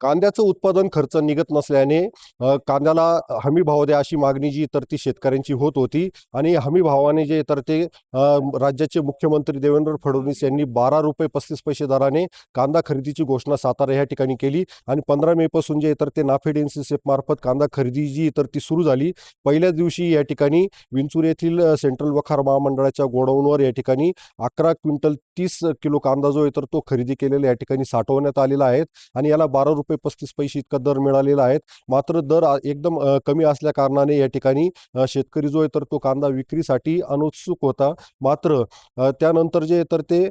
कांद्याचं उत्पादन खर्च निघत नसल्याने कांद्याला हमी भाव द्या अशी मागणी जी तर ती शेतकऱ्यांची होत होती आणि हमी भावाने जे तर ते राज्याचे मुख्यमंत्री देवेंद्र फडणवीस यांनी 12 रुपये 35 पैसे दराने कांदा खरेदीची घोषणा सातारा या ठिकाणी केली आणि 15 मे पासून जे तर ते नाफेड एनसीसीएफ मार्फत कांदा खरेदी जी तर ती सुरू झाली। पहिल्याच दिवशी या ठिकाणी विंचूर येथील सेंट्रल वखार महामंडळाच्या गोडाऊनवर या ठिकाणी 11 क्विंटल 30 किलो कांदा जो आहे तर तो खरेदी केलेला या ठिकाणी साठवण्यात आलेला आहे आणि याला 12 रुपये 35 पैसे इतका दर मिळालेला आहे। मात्र दर एकदम कमी असल्या कारणाने या ठिकाणी शेतकरी जो आहे तर तो कांदा विक्रीसाठी अनुत्सुक होता। मात्र त्यानंतर जे तर ते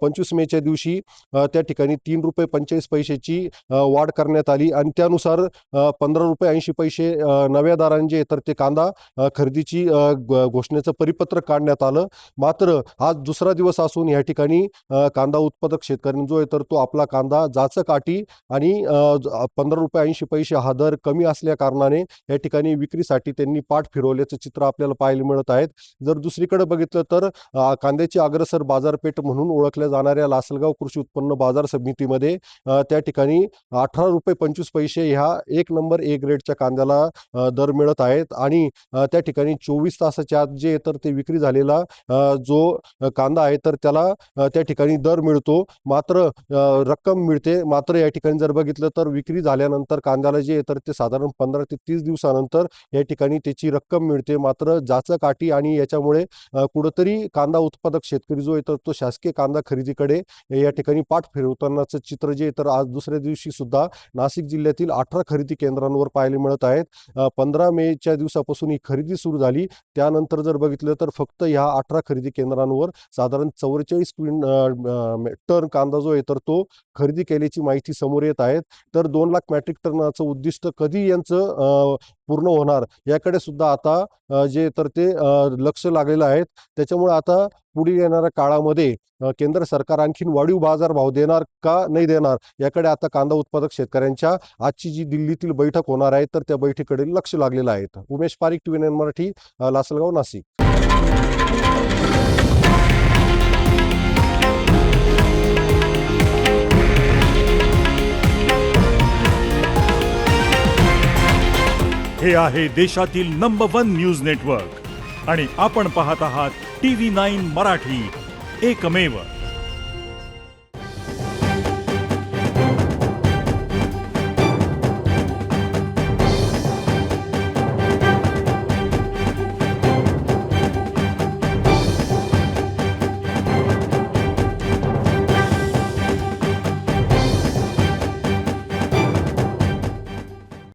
25 मेच्या दिवशी त्या ठिकाणी 3 रुपये 45 पैशाची वाढ करण्यात आली आणि त्यानुसार 15 रुपये 80 पैसे नव्या दराने जे तर ते कांदा खरेदीची घोषणेचं परिपत्रक काढण्यात आलं। मात्र आज दुसरा दिवस असून या ठिकाणी कांदा उत्पादक शेतकऱ्यांनी जो आहे तर तो आपला कांदा जाचकाठी आणि 15 रुपये 80 पैसे हा दर कमी असल्या कारणाने या ठिकाणी विक्रीसाठी त्यांनी पाठ फिरवल्याचं चित्र आपल्याला पाहायला मिळत आहे। जर दुसरीकडे बघितलं तर कांद्याची अग्रसर बाजारपेठ म्हणून ओळखल्या जाणाऱ्या लासलगाव कृषी उत्पन्न बाजार समितीमध्ये त्या ठिकाणी 18 रुपये 25 पैसे ह्या एक नंबर ए ग्रेडच्या कांद्याला दर मिळत आहेत आणि त्या ठिकाणी 24 तासाच्या आत जे तर ते विक्री झालेला जो कांदा आहे तर त्याला त्या ठिकाणी दर मिळतो, मात्र रक्कम मिळते। मात्र या ठिकाणी जर बघितलं तर विक्री झाल्यानंतर कांद्याला जे तर ते साधारण 15 ते 30 दिवसानंतर या ठिकाणी त्याची रक्कम मिळते। मात्र जाचकाठी आणि याच्यामुळे कुठंतरी कांदा उत्पादक शेतकरी जो आहे तर तो शासकीय कांदा खरेदीकडे या ठिकाणी पाठ फिरवतानाचं चित्र जे तर आज दुसऱ्या दिवशी सुद्धा नाशिक जिल्ह्यातील 18 खरेदी केंद्रांवर पाहायला मिळत आहेत। 15 मेच्या दिवसापासून ही खरेदी सुरू झाली, त्यानंतर जर बघितलं तर फक्त ह्या 18 खरेदी केंद्रांवर साधारण 44 टन कांदा जो आहे तर तो खरेदी केल्याची माहिती समोर येत आहे। तर 2 लाख मेट्रिक टनाचं उद्दिष्ट कधी यांचं पूर्ण होणार याकडे सुद्धा आता जे तर ते लक्ष लागलेलं आहे। त्याच्यामुळे आता पुढे येणाऱ्या काळामध्ये केंद्र सरकार आणखीन वाढीव बाजारभाव देणार का नाही देणार याकडे आता कांदा उत्पादक शेतकऱ्यांच्या आजची जी दिल्लीतील बैठक होणार आहे तर त्या बैठकीकडे लक्ष लागलेलं आहे। उमेश पारिक, TVN मराठी, लासलगाव, नाशिक। हे आहे देशातील नंबर 1 न्यूज नेटवर्क आणि आपण पाहत आहात TV9 मराठी, एकमेव।